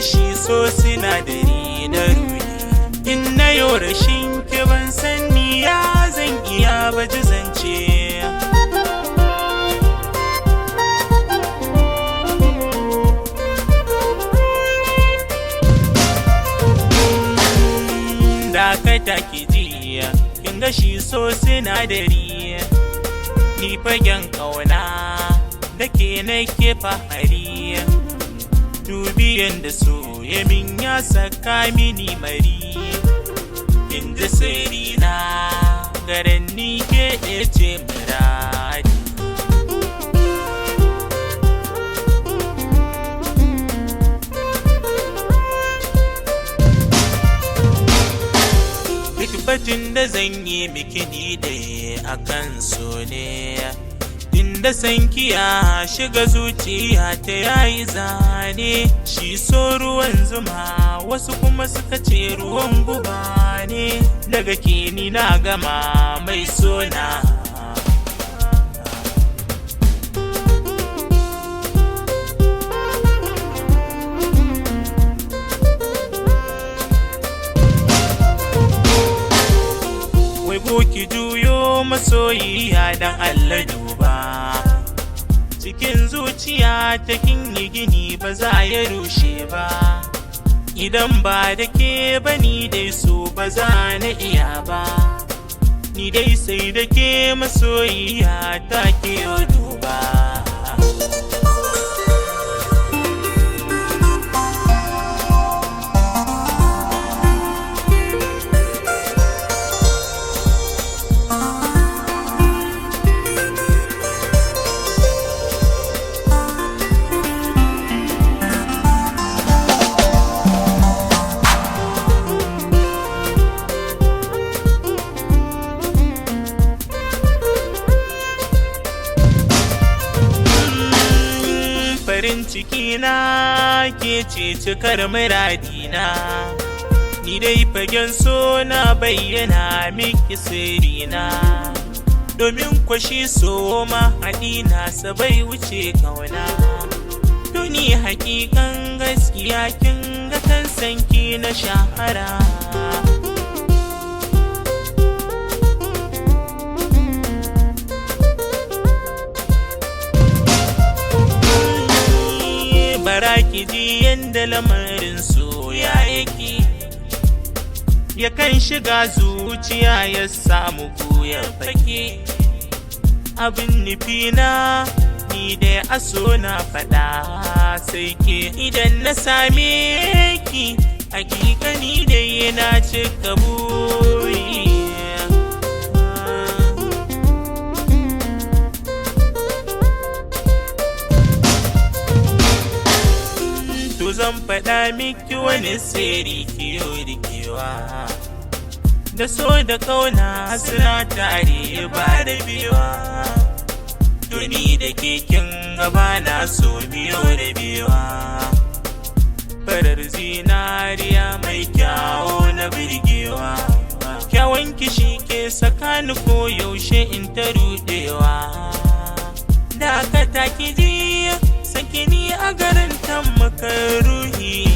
shi so sinadari na ruhi. In na yau rashin ki ban sani ya zan iya ba ji zance. Dakata kiji, kin ga shi so sinadari, ni fagen ƙauna da ke nake fahari. Dubi yanda so ya min ya saka mini mari, in ji sirri na garin ni ke ce muradi. Batun da zan yi miki ni ɗaya akan so ne, inda sanki ya shiga zuciya ta yayi zane. Shi so ruwan zuma, wasu kuma suka ce ruwan guba ne. Daga ke ni na gama mai sona. Ki juyo masoyiya dan Allah duba, cikin zuciya ta kin yi gini ba za ya rushe ba. Idan ba da ke ba ni dai so ba za na iya ba, ni dai sai da ke masoyiya ta ke duba. Farin ciki na ke ce cikar muradina, ni dai fagen so na bayyana miki sirrina. Domin kwashi so mahaɗi nasa bai wuce kauna. Duni hakikan gaskiya kin ga kan sanki na shahara. Bara ki ji yanda lamarin soya yake, yakan shiga zuciya ya samu goyon fake. Abin nufina ni dai aso na faɗa sai ke. Idan na same ki hakikani dai yana cika buri. Zan faɗa miki wani sirri kiyo rikewa, da so da ƙauna suna tare ba da biwa. Duni da keken gaba na so biyo da biwa, farar zinariya mai kyawo na birgewa. Kyawun kishi ke sakani ko yaushe in ta rudewa. Dakata kiji sakini a garin tan makaruhi.